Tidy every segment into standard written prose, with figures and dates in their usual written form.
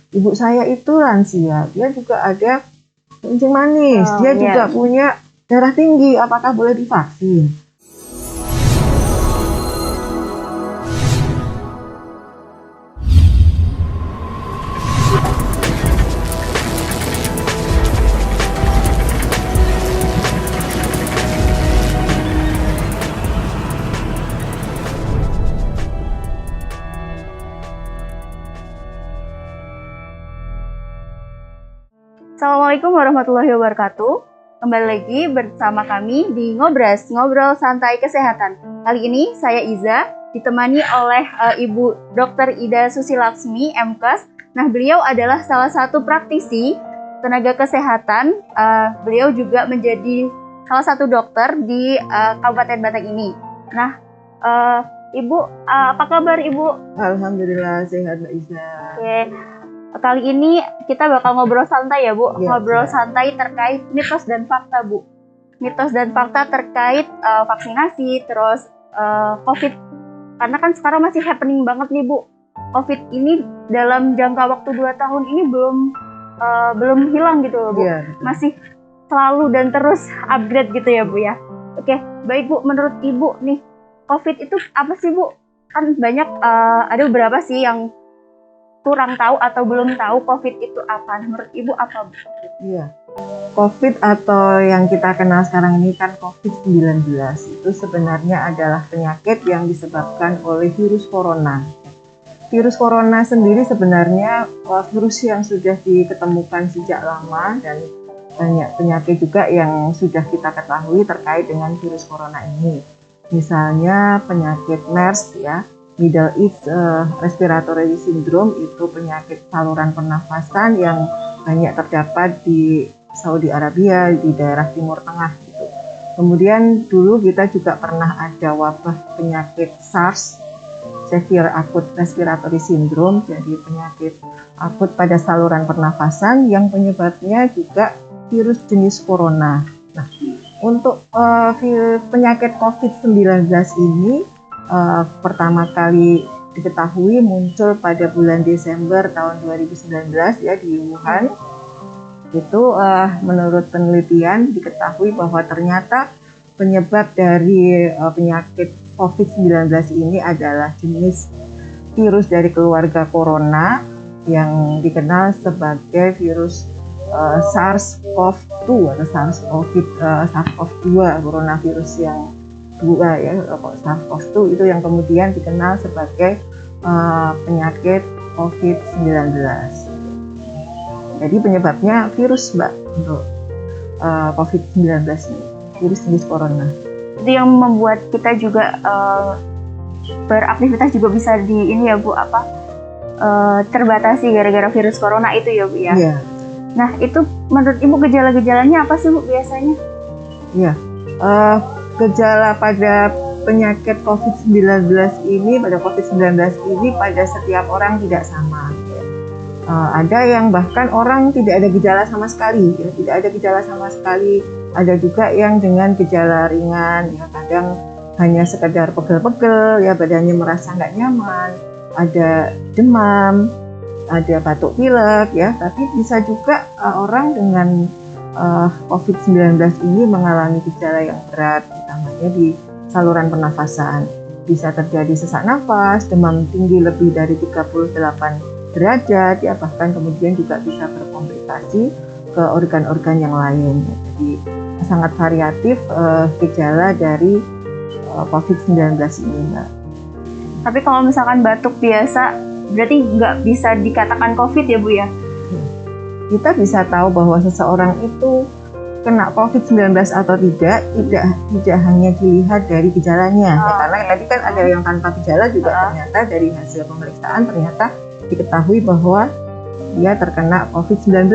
ibu saya itu lansia, dia juga ada kencing manis, dia juga punya darah tinggi, apakah boleh divaksin? Assalamualaikum warahmatullahi wabarakatuh. Kembali lagi bersama kami di Ngobras, Ngobrol Santai Kesehatan. Kali ini saya Iza, ditemani oleh Ibu Dr. Ida Susilaksmi, MKes. Nah, beliau adalah salah satu praktisi tenaga kesehatan. Beliau juga menjadi salah satu dokter di Kabupaten Batang ini. Nah, Ibu, apa kabar Ibu? Alhamdulillah sehat Mbak Iza. Oke. Kali ini kita bakal ngobrol santai ya Bu, ngobrol santai terkait mitos dan fakta Bu. Mitos dan fakta terkait vaksinasi, terus COVID. Karena kan sekarang masih happening banget nih Bu. COVID ini dalam jangka waktu 2 tahun ini belum hilang gitu loh Bu. Masih selalu dan terus upgrade gitu ya Bu ya. Oke, baik Bu, menurut Ibu nih, COVID itu apa sih Bu? Kan banyak, ada beberapa sih yang kurang tahu atau belum tahu COVID itu apa. Menurut Ibu apa? Iya, COVID atau yang kita kenal sekarang ini kan COVID-19 itu sebenarnya adalah penyakit yang disebabkan oleh virus corona. Virus corona sendiri sebenarnya virus yang sudah diketemukan sejak lama dan banyak penyakit juga yang sudah kita ketahui terkait dengan virus corona ini. Misalnya penyakit MERS ya, Middle East Respiratory Syndrome, itu penyakit saluran pernafasan yang banyak terdapat di Saudi Arabia, di daerah Timur Tengah gitu. Kemudian dulu kita juga pernah ada wabah penyakit SARS, Severe Acute Respiratory Syndrome, jadi penyakit akut pada saluran pernafasan yang penyebabnya juga virus jenis corona. Nah, untuk penyakit COVID-19 ini pertama kali diketahui muncul pada bulan Desember tahun 2019 ya di Wuhan. Itu menurut penelitian diketahui bahwa ternyata penyebab dari penyakit COVID-19 ini adalah jenis virus dari keluarga corona yang dikenal sebagai virus SARS-CoV-2 atau SARS-CoV-2, coronavirus yang 2 ya, SARS-CoV-2 itu yang kemudian dikenal sebagai penyakit COVID-19. Jadi penyebabnya virus Mbak untuk COVID-19 ini, virus jenis corona. Itu yang membuat kita juga beraktivitas juga bisa di ini ya Bu, terbatasi gara-gara virus corona itu ya Bu ya. Iya. Nah, itu menurut Ibu gejala-gejalanya apa sih Bu biasanya? Iya. Gejala pada penyakit COVID-19 ini, pada setiap orang tidak sama. Ada yang bahkan orang tidak ada gejala sama sekali, ya, tidak ada gejala sama sekali. Ada juga yang dengan gejala ringan, ya kadang hanya sekedar pegel-pegel, ya badannya merasa nggak nyaman, ada demam, ada batuk pilek, ya. Tapi bisa juga orang dengan COVID-19 ini mengalami gejala yang berat, utamanya di saluran pernafasan. Bisa terjadi sesak nafas, demam tinggi lebih dari 38 derajat, ya bahkan kemudian juga bisa berkomplikasi ke organ-organ yang lain. Jadi sangat variatif gejala dari COVID-19 ini, Mbak. Tapi kalau misalkan batuk biasa, berarti nggak bisa dikatakan COVID ya Bu ya? Kita bisa tahu bahwa seseorang itu kena COVID-19 atau tidak hanya dilihat dari gejalanya. Ya, karena tadi kan ada yang tanpa gejala juga ternyata dari hasil pemeriksaan ternyata diketahui bahwa dia terkena COVID-19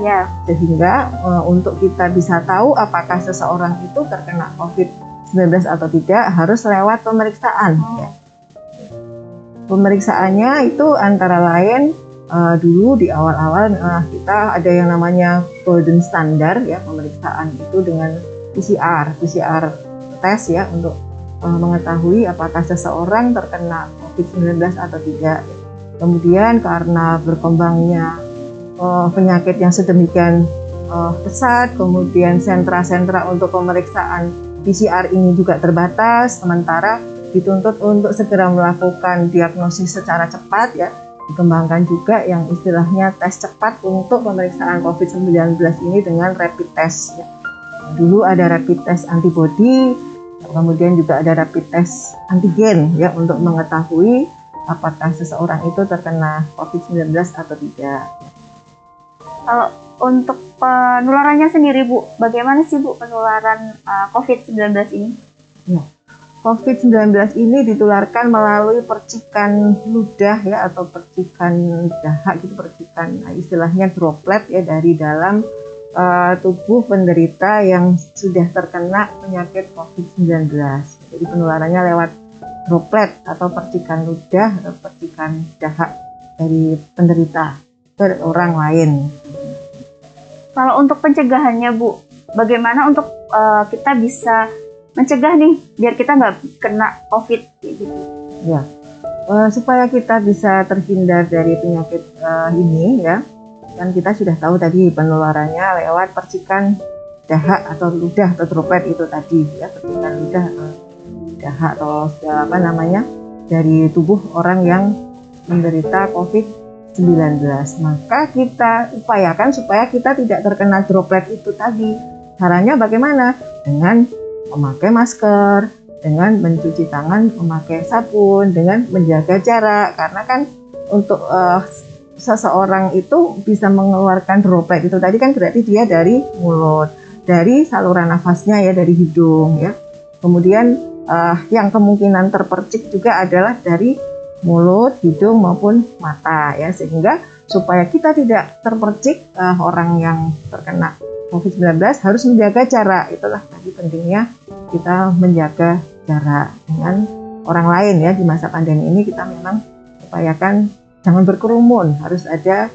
ya. Sehingga untuk kita bisa tahu apakah seseorang itu terkena COVID-19 atau tidak harus lewat pemeriksaan. Ya. Pemeriksaannya itu antara lain dulu di awal-awal kita ada yang namanya golden standard ya, pemeriksaan itu dengan PCR tes ya untuk mengetahui apakah seseorang terkena COVID-19 atau tidak. Kemudian karena berkembangnya penyakit yang sedemikian pesat, kemudian sentra-sentra untuk pemeriksaan PCR ini juga terbatas, sementara dituntut untuk segera melakukan diagnosis secara cepat ya. Dikembangkan juga yang istilahnya tes cepat untuk pemeriksaan COVID-19 ini dengan rapid test ya. Dulu ada rapid test antibody, kemudian juga ada rapid test antigen ya untuk mengetahui apakah seseorang itu terkena COVID-19 atau tidak. Kalau untuk penularannya sendiri Bu, bagaimana sih Bu penularan COVID-19 ini? Ya. COVID-19 ini ditularkan melalui percikan ludah ya atau percikan dahak gitu, percikan istilahnya droplet ya dari dalam tubuh penderita yang sudah terkena penyakit COVID-19. Jadi penularannya lewat droplet atau percikan ludah atau percikan dahak dari penderita ke orang lain. Kalau untuk pencegahannya Bu, bagaimana untuk kita bisa mencegah nih biar kita nggak kena COVID gitu? Ya, supaya kita bisa terhindar dari penyakit ini ya, kan kita sudah tahu tadi penularannya lewat percikan dahak atau ludah atau droplet itu tadi ya, percikan ludah atau dahak atau apa namanya dari tubuh orang yang menderita COVID-19. Maka kita upayakan supaya kita tidak terkena droplet itu tadi. Caranya bagaimana? Dengan memakai masker, dengan mencuci tangan, memakai sabun, dengan menjaga jarak. Karena kan untuk seseorang itu bisa mengeluarkan droplet itu tadi kan berarti dia dari mulut, dari saluran nafasnya ya, dari hidung ya. Kemudian yang kemungkinan terpercik juga adalah dari mulut, hidung maupun mata ya, sehingga supaya kita tidak terpercik orang yang terkena COVID-19 harus menjaga jarak. Itulah tadi pentingnya kita menjaga jarak dengan orang lain ya. Di masa pandemi ini kita memang upayakan jangan berkerumun, harus ada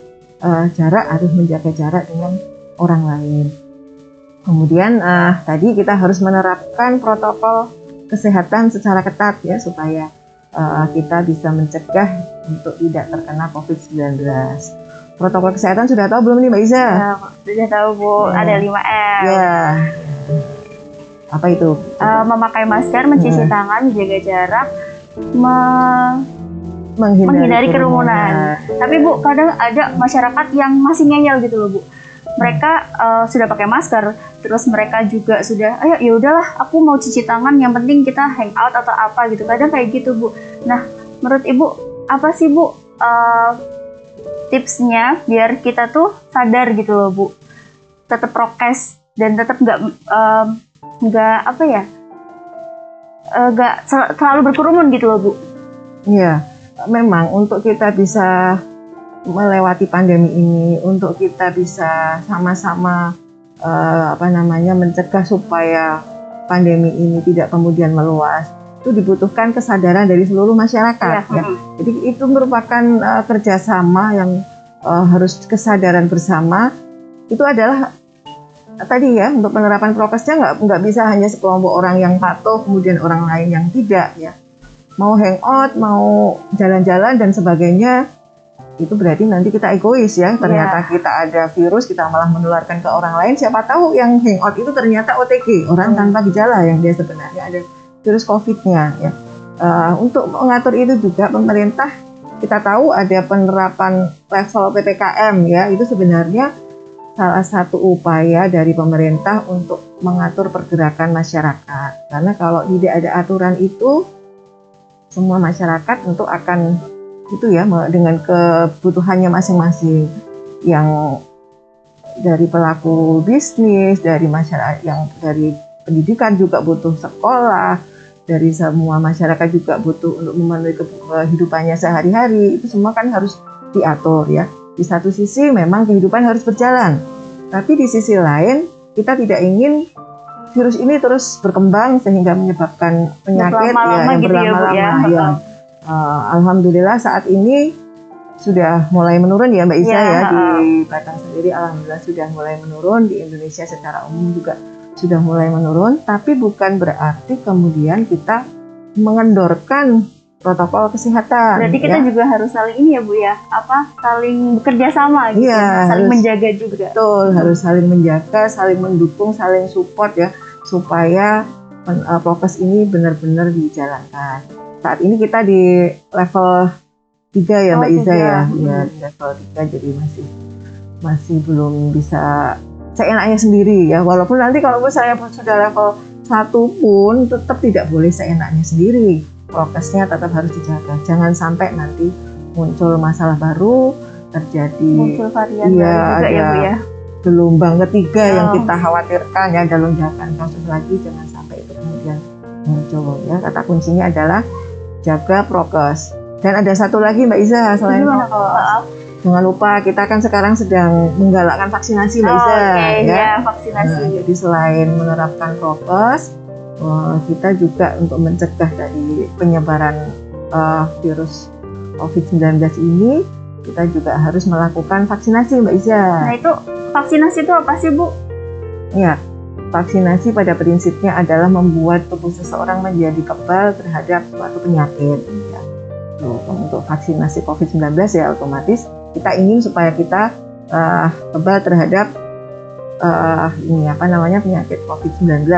jarak, harus menjaga jarak dengan orang lain. Kemudian tadi kita harus menerapkan protokol kesehatan secara ketat ya, supaya kita bisa mencegah untuk tidak terkena COVID-19. Protokol kesehatan sudah tahu belum nih Mbak Iza? Ya, sudah tahu Bu, ada 5M. Ya. Apa itu? Memakai masker, mencuci tangan, menjaga jarak, menghindari kerumunan. Tapi Bu, kadang ada masyarakat yang masih ngeyel gitu loh Bu. Mereka sudah pakai masker, terus mereka juga sudah, ayo ya udahlah, aku mau cuci tangan, yang penting kita hangout atau apa gitu. Kadang kayak gitu Bu. Nah, menurut Ibu apa sih Bu tipsnya biar kita tuh sadar gitu loh Bu, tetap prokes dan tetap nggak apa ya, nggak terlalu berkerumun gitu loh Bu? Iya, memang untuk kita bisa melewati pandemi ini, untuk kita bisa sama-sama mencegah supaya pandemi ini tidak kemudian meluas, itu dibutuhkan kesadaran dari seluruh masyarakat. Ya. Jadi itu merupakan kerjasama yang harus kesadaran bersama. Itu adalah tadi ya, untuk penerapan prokesnya nggak bisa hanya sekelompok orang yang patuh kemudian orang lain yang tidak ya. Mau hangout, mau jalan-jalan dan sebagainya, itu berarti nanti kita egois ya. Ternyata kita ada virus, kita malah menularkan ke orang lain. Siapa tahu yang hangout itu ternyata OTG, orang tanpa gejala yang dia sebenarnya ada virus COVID-nya ya. Untuk mengatur itu juga pemerintah, kita tahu ada penerapan level PPKM ya. Itu sebenarnya salah satu upaya dari pemerintah untuk mengatur pergerakan masyarakat. Karena kalau tidak ada aturan itu, semua masyarakat tentu akan itu ya, dengan kebutuhannya masing-masing, yang dari pelaku bisnis, dari masyarakat yang dari pendidikan juga butuh sekolah, dari semua masyarakat juga butuh untuk memenuhi kehidupannya sehari-hari. Itu semua kan harus diatur ya. Di satu sisi memang kehidupan harus berjalan, tapi di sisi lain kita tidak ingin virus ini terus berkembang sehingga menyebabkan penyakit yang gitu berlama-lama ya. Alhamdulillah saat ini sudah mulai menurun ya Mbak Isa ya, di Batang sendiri alhamdulillah sudah mulai menurun, di Indonesia secara umum juga sudah mulai menurun, tapi bukan berarti kemudian kita mengendorkan protokol kesehatan. Berarti kita ya. juga harus saling ini ya Bu ya, saling bekerja sama gitu, Iya, saling harus. menjaga juga. Betul, harus saling menjaga, saling mendukung, saling support ya, supaya prokes ini benar-benar dijalankan. Saat ini kita di level 3 ya Mbak Iza 3. ya, ya di level 3, jadi masih belum bisa seenaknya sendiri ya. Walaupun nanti kalau saya sudah level 1 pun tetap tidak boleh seenaknya sendiri. Prokesnya tetap harus dijaga. Jangan sampai nanti muncul masalah baru, terjadi Muncul varian iya, baru juga ya Bu ya. gelombang ketiga yang kita khawatirkan ya, ada lonjakan kasus lagi, jangan sampai itu kemudian muncul ya. Kata kuncinya adalah jaga prokes. Dan ada satu lagi Mbak Iza selain prokes. Jangan lupa kita kan sekarang sedang menggalakkan vaksinasi Mbak Iza ya, vaksinasi. Nah, jadi selain menerapkan prokes, kita juga untuk mencegah dari penyebaran virus COVID-19 ini, kita juga harus melakukan vaksinasi Mbak Iza. Nah itu vaksinasi itu apa sih Bu? Ya, vaksinasi pada prinsipnya adalah membuat tubuh seseorang menjadi kebal terhadap suatu penyakit. Ya. Untuk vaksinasi COVID-19 ya otomatis kita ingin supaya kita kebal terhadap penyakit COVID-19.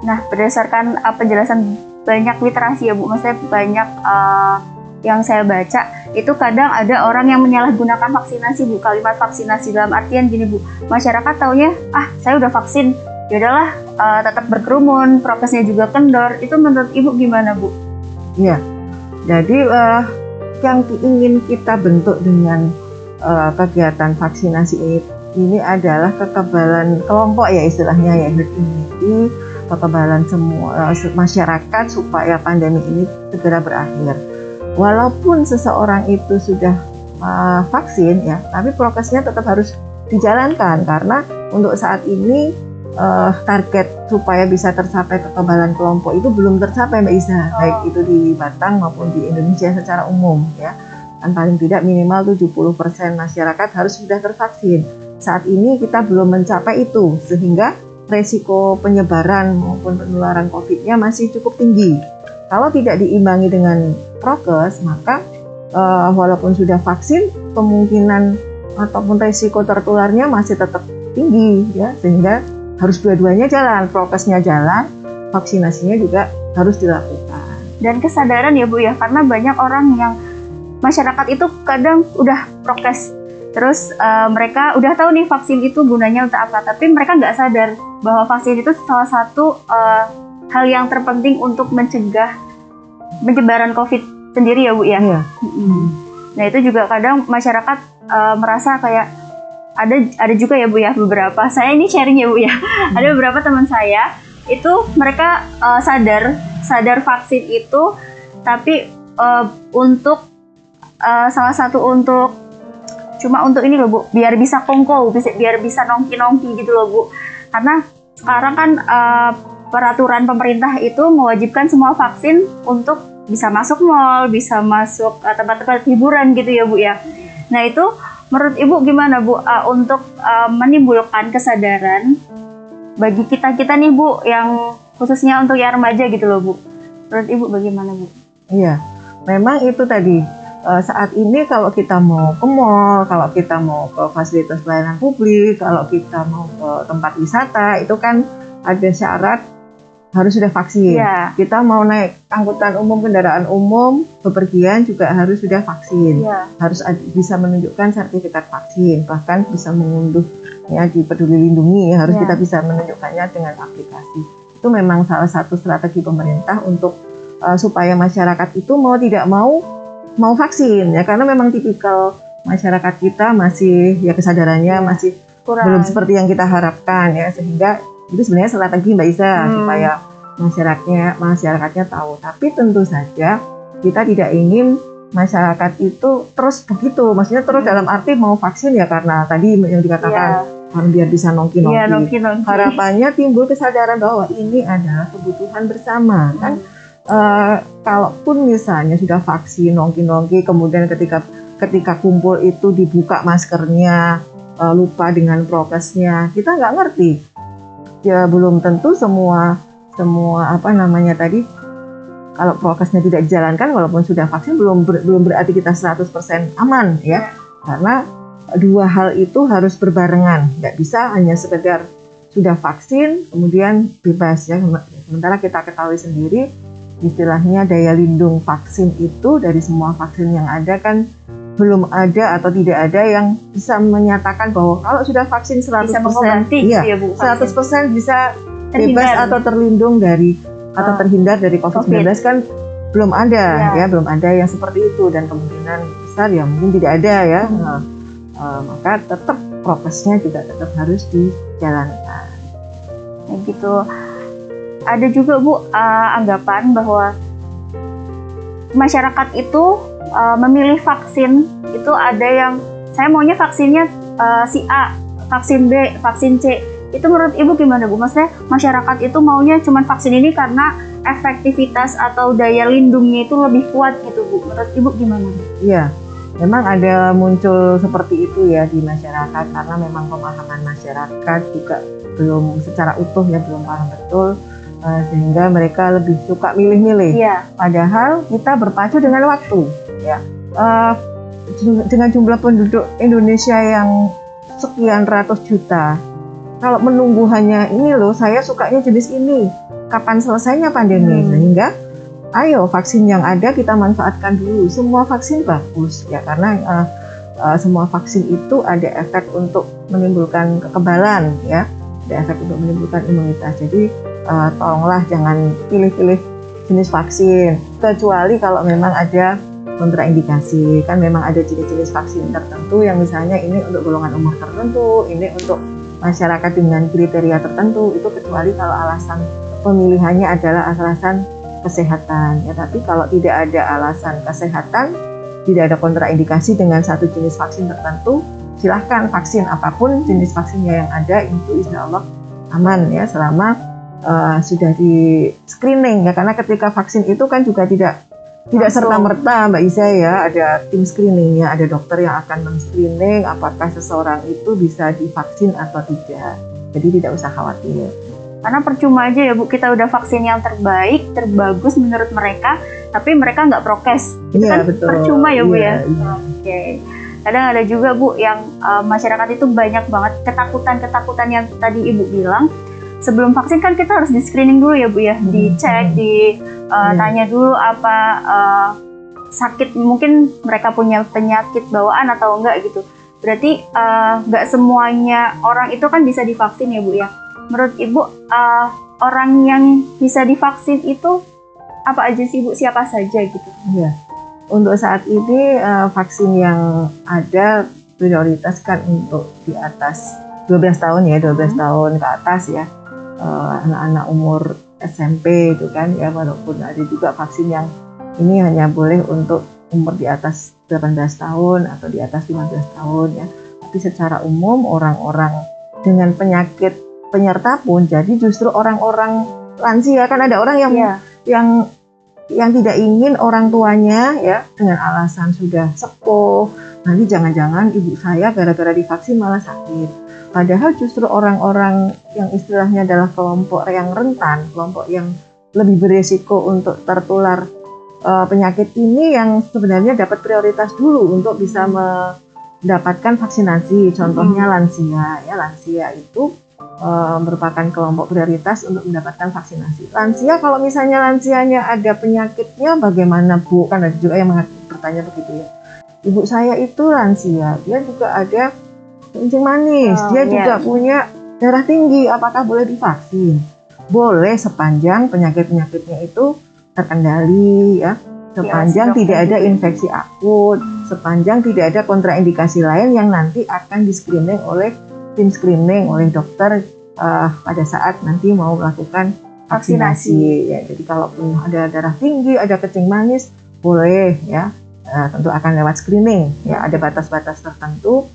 Nah, berdasarkan penjelasan banyak literasi ya Bu, maksudnya banyak yang saya baca, itu kadang ada orang yang menyalahgunakan vaksinasi Bu, kalimat vaksinasi dalam artian gini Bu, masyarakat taunya, saya udah vaksin, yaudahlah tetap berkerumun, prokesnya juga kendor, itu menurut Ibu gimana Bu? Iya, jadi yang ingin kita bentuk dengan kegiatan vaksinasi ini adalah kekebalan kelompok ya istilahnya ya, herd immunity, kekebalan semua masyarakat supaya pandemi ini segera berakhir. Walaupun seseorang itu sudah vaksin ya, tapi prokesnya tetap harus dijalankan karena untuk saat ini target supaya bisa tercapai kekebalan kelompok itu belum tercapai Mbak Iza, baik itu di Batang maupun di Indonesia secara umum ya. Dan paling tidak minimal 70% masyarakat harus sudah tervaksin. Saat ini kita belum mencapai itu sehingga resiko penyebaran maupun penularan COVID-nya masih cukup tinggi. Kalau tidak diimbangi dengan prokes, maka walaupun sudah vaksin, kemungkinan ataupun resiko tertularnya masih tetap tinggi, ya, sehingga harus dua-duanya jalan, prokesnya jalan, vaksinasinya juga harus dilakukan. Dan kesadaran ya Bu ya, karena banyak orang yang masyarakat itu kadang udah prokes, terus mereka udah tahu nih vaksin itu gunanya untuk apa, tapi mereka nggak sadar bahwa vaksin itu salah satu hal yang terpenting untuk mencegah penyebaran COVID sendiri ya Bu ya. Iya. Nah itu juga kadang masyarakat merasa kayak ada juga ya Bu ya, beberapa, saya ini sharing ya Bu ya, ada beberapa teman saya itu mereka sadar vaksin itu, tapi untuk salah satu cuma untuk ini loh Bu, biar bisa kongko, biar bisa nongki-nongki gitu loh Bu. Karena sekarang kan peraturan pemerintah itu mewajibkan semua vaksin untuk bisa masuk mall, bisa masuk tempat-tempat hiburan gitu ya Bu ya. Nah itu menurut Ibu gimana Bu untuk menimbulkan kesadaran bagi kita nih Bu, yang khususnya untuk yang remaja gitu loh Bu. Menurut Ibu bagaimana Bu? Iya, memang itu tadi. Saat ini kalau kita mau ke mall, kalau kita mau ke fasilitas pelayanan publik, kalau kita mau ke tempat wisata, itu kan ada syarat harus sudah vaksin. Yeah. Kita mau naik angkutan umum, kendaraan umum, bepergian juga harus sudah vaksin. Yeah. Harus bisa menunjukkan sertifikat vaksin, bahkan bisa mengunduh ya di Peduli Lindungi, harus kita bisa menunjukkannya dengan aplikasi. Itu memang salah satu strategi pemerintah untuk supaya masyarakat itu mau tidak mau vaksin ya, karena memang tipikal masyarakat kita masih ya kesadarannya masih kurang, belum seperti yang kita harapkan ya, sehingga itu sebenarnya strategi Mbak Iza supaya masyarakatnya tahu. Tapi tentu saja kita tidak ingin masyarakat itu terus begitu, maksudnya terus dalam arti mau vaksin ya karena tadi yang dikatakan biar bisa nongki-nongki. Harapannya timbul kesadaran bahwa ini adalah kebutuhan bersama kan. Kalaupun misalnya sudah vaksin nongki-nongki, kemudian ketika kumpul itu dibuka maskernya, lupa dengan prokesnya, kita nggak ngerti ya, belum tentu semua kalau prokesnya tidak dijalankan, walaupun sudah vaksin belum berarti kita 100% aman ya. Karena dua hal itu harus berbarengan, nggak bisa hanya sekedar sudah vaksin kemudian bebas ya. Sementara kita ketahui sendiri istilahnya daya lindung vaksin itu dari semua vaksin yang ada kan belum ada atau tidak ada yang bisa menyatakan bahwa kalau sudah vaksin 100% bisa mengobati iya, ya Bu, 100% bisa bebas atau terlindung dari atau terhindar dari COVID-19 kan belum ada ya, belum ada yang seperti itu, dan kemungkinan besar ya mungkin tidak ada ya. Maka tetap prokesnya juga tetap harus dijalankan. Ya gitu. Ada juga Bu anggapan bahwa masyarakat itu memilih vaksin itu ada yang saya maunya vaksinnya si A, vaksin B, vaksin C. Itu menurut Ibu gimana Bu? Maksudnya masyarakat itu maunya cuma vaksin ini karena efektivitas atau daya lindungnya itu lebih kuat gitu Bu. Menurut Ibu gimana? Iya, memang ada muncul seperti itu ya di masyarakat karena memang pemahaman masyarakat juga belum secara utuh ya, belum paham betul sehingga mereka lebih suka milih-milih. Iya. Padahal kita berpacu dengan waktu ya. Dengan jumlah penduduk Indonesia yang sekian ratus juta. Kalau menunggu hanya ini loh, saya sukanya jenis ini. Kapan selesainya pandemi? Sehingga ayo vaksin yang ada kita manfaatkan dulu. Semua vaksin bagus ya karena semua vaksin itu ada efek untuk menimbulkan kekebalan ya, ada efek untuk menimbulkan imunitas. Jadi tolonglah jangan pilih-pilih jenis vaksin kecuali kalau memang ada kontraindikasi. Kan memang ada jenis-jenis vaksin tertentu yang misalnya ini untuk golongan umur tertentu, ini untuk masyarakat dengan kriteria tertentu, itu kecuali kalau alasan pemilihannya adalah alasan kesehatan ya. Tapi kalau tidak ada alasan kesehatan, tidak ada kontraindikasi dengan satu jenis vaksin tertentu, silahkan vaksin apapun jenis vaksinnya yang ada, itu insya Allah aman ya selama sudah di screening ya. Karena ketika vaksin itu kan juga tidak serta-merta Mbak Isa ya, ada tim screeningnya, ada dokter yang akan men-screening apakah seseorang itu bisa divaksin atau tidak. Jadi tidak usah khawatir. Karena percuma aja ya Bu, kita udah vaksin yang terbaik, terbagus menurut mereka, tapi mereka nggak prokes. Itu kan betul. Percuma ya Bu ya. Oke. Kadang ada juga Bu yang masyarakat itu banyak banget ketakutan yang tadi Ibu bilang. Sebelum vaksin kan kita harus di screening dulu ya Bu ya, dicek, tanya dulu apa sakit, mungkin mereka punya penyakit bawaan atau enggak gitu. Berarti enggak semuanya orang itu kan bisa divaksin ya Bu ya. Menurut Ibu orang yang bisa divaksin itu apa aja sih Bu, siapa saja gitu? Iya. Untuk saat ini vaksin yang ada prioritaskan untuk di atas 12 tahun ya, 12 tahun ke atas ya. Anak-anak umur SMP itu kan ya, walaupun ada juga vaksin yang ini hanya boleh untuk umur di atas 18 tahun atau di atas 15 tahun ya. Tapi secara umum orang-orang dengan penyakit penyerta pun, jadi justru orang-orang lansia kan ada orang yang tidak ingin orang tuanya ya dengan alasan sudah sepuh, nanti jangan-jangan ibu saya gara-gara divaksin malah sakit. Padahal justru orang-orang yang istilahnya adalah kelompok yang rentan, kelompok yang lebih beresiko untuk tertular penyakit ini yang sebenarnya dapat prioritas dulu untuk bisa mendapatkan vaksinasi. Contohnya lansia ya, lansia itu merupakan kelompok prioritas untuk mendapatkan vaksinasi. Lansia, kalau misalnya lansianya ada penyakitnya bagaimana Bu? Kan ada juga yang bertanya begitu ya. Ibu saya itu lansia, dia juga ada kencing manis, dia juga punya darah tinggi, apakah boleh divaksin? Boleh sepanjang penyakit-penyakitnya itu terkendali ya, sepanjang tidak ada infeksi akut, sepanjang tidak ada kontraindikasi lain yang nanti akan di-screening oleh tim screening oleh dokter pada saat nanti mau melakukan vaksinasi ya. Jadi kalaupun ada darah tinggi, ada kencing manis, boleh ya, tentu akan lewat screening ya, ada batas-batas tertentu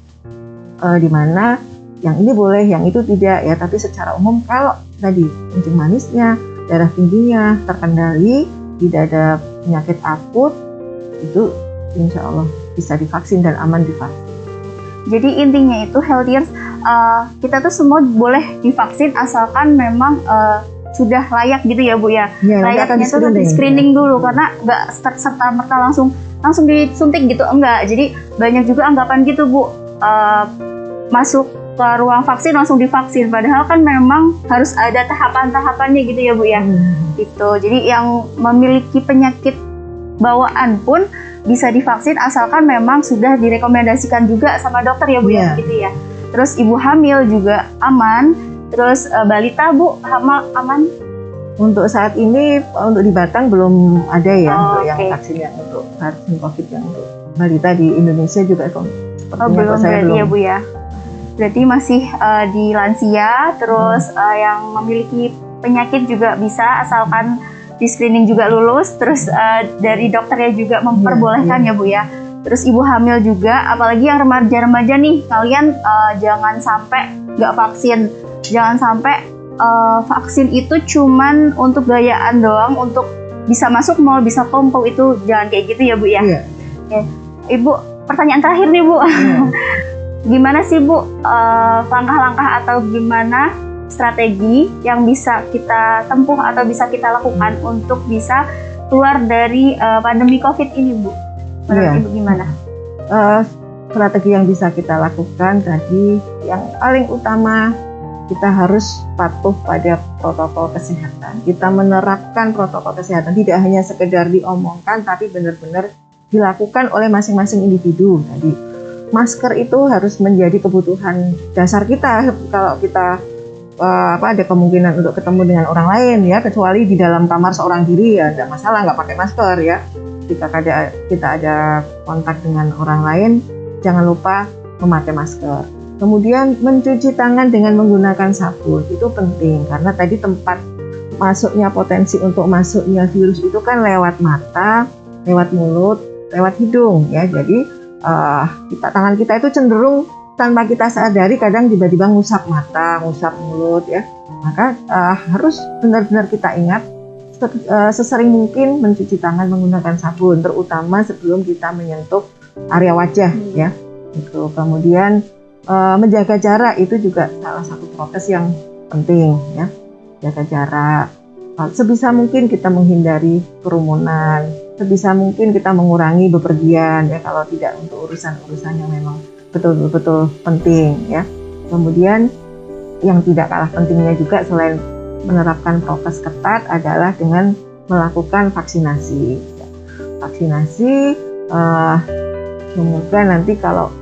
di mana yang ini boleh, yang itu tidak ya. Tapi secara umum kalau tadi kencing manisnya, darah tingginya terkendali, tidak ada penyakit akut, itu insya Allah bisa divaksin dan aman divaksin. Jadi intinya itu healthiers, kita tuh semua boleh divaksin asalkan memang sudah layak gitu ya Bu ya. Ya, nanti akan Layaknya tuh di screening dulu karena nggak serta merta langsung disuntik gitu, enggak. Jadi banyak juga anggapan gitu Bu, masuk ke ruang vaksin langsung divaksin, padahal kan memang harus ada tahapan-tahapannya gitu ya Bu ya. Gitu. Jadi yang memiliki penyakit bawaan pun bisa divaksin asalkan memang sudah direkomendasikan juga sama dokter ya Bu ya, gitu ya. Terus ibu hamil juga aman. Terus balita Bu aman? Untuk saat ini untuk di Batang belum ada ya untuk yang Oke. vaksin yang untuk vaksin COVID yang untuk balita di Indonesia juga sepertinya Belum saya berarti belum. ya Bu ya. Berarti masih di lansia, terus yang memiliki penyakit juga bisa asalkan di screening juga lulus, terus dari dokternya juga memperbolehkan ya Bu ya. Terus ibu hamil juga, apalagi yang remaja-remaja nih, kalian jangan sampai nggak vaksin, jangan sampai vaksin itu cuman untuk gayaan doang, untuk bisa masuk mall, bisa kompo, itu jangan kayak gitu ya Bu ya. Iya. Oke. Ibu, pertanyaan terakhir nih Bu. Gimana sih Bu langkah-langkah atau gimana strategi yang bisa kita tempuh atau bisa kita lakukan untuk bisa keluar dari pandemi COVID ini Bu? Menurut Ibu gimana? Strategi yang bisa kita lakukan tadi, yang paling utama kita harus patuh pada protokol kesehatan. Kita menerapkan protokol kesehatan, tidak hanya sekedar diomongkan, tapi benar-benar dilakukan oleh masing-masing individu. Tadi masker itu harus menjadi kebutuhan dasar kita kalau kita ada kemungkinan untuk ketemu dengan orang lain ya, kecuali di dalam kamar seorang diri ya tidak masalah, nggak pakai masker ya. Jika kita ada kontak dengan orang lain, jangan lupa memakai masker. Kemudian mencuci tangan dengan menggunakan sabun, itu penting karena tadi tempat masuknya potensi untuk masuknya virus itu kan lewat mata, lewat mulut, lewat hidung ya. Jadi tangan kita itu cenderung tanpa kita sadari kadang tiba-tiba ngusap mata, ngusap mulut ya. Maka harus benar-benar kita ingat sesering mungkin mencuci tangan menggunakan sabun, terutama sebelum kita menyentuh area wajah ya. Itu. Kemudian menjaga jarak itu juga salah satu prokes yang penting ya. Jaga jarak. Sebisa mungkin kita menghindari kerumunan, sebisa mungkin kita mengurangi bepergian ya kalau tidak untuk urusan-urusan yang memang betul-betul penting ya. Kemudian yang tidak kalah pentingnya juga selain menerapkan prokes ketat adalah dengan melakukan vaksinasi. Vaksinasi semoga nanti kalau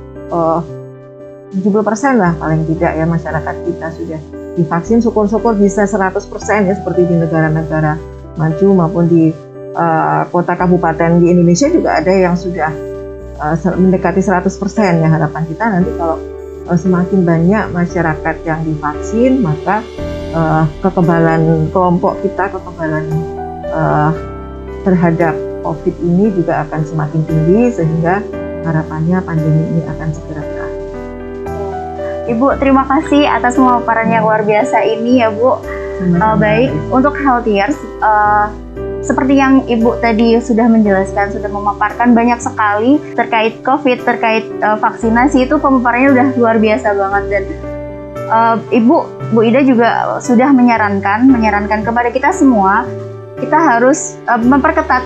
70% lah paling tidak ya masyarakat kita sudah divaksin, syukur-syukur bisa 100% ya seperti di negara-negara maju maupun di kota kabupaten di Indonesia juga ada yang sudah mendekati 100% ya. Harapan kita nanti kalau semakin banyak masyarakat yang divaksin, maka kekebalan kelompok kita, kekebalan terhadap COVID ini juga akan semakin tinggi sehingga harapannya pandemi ini akan segera berakhir. Ibu, terima kasih atas pemaparannya luar biasa ini ya Bu. Baik, untuk healthiers, seperti yang Ibu tadi sudah menjelaskan, sudah memaparkan banyak sekali terkait COVID, terkait vaksinasi, itu pemaparannya udah luar biasa banget. Dan Bu Ida juga sudah menyarankan kepada kita semua, kita harus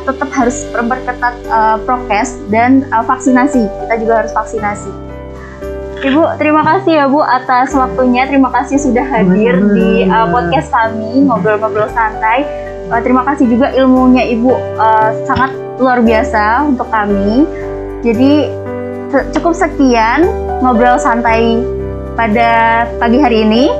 tetap harus memperketat prokes dan vaksinasi. Kita juga harus vaksinasi. Ibu, terima kasih ya Bu atas waktunya. Terima kasih sudah hadir di podcast kami, Ngobrol-Ngobrol Santai. Terima kasih juga ilmunya Ibu, sangat luar biasa untuk kami. Jadi cukup sekian ngobrol santai pada pagi hari ini.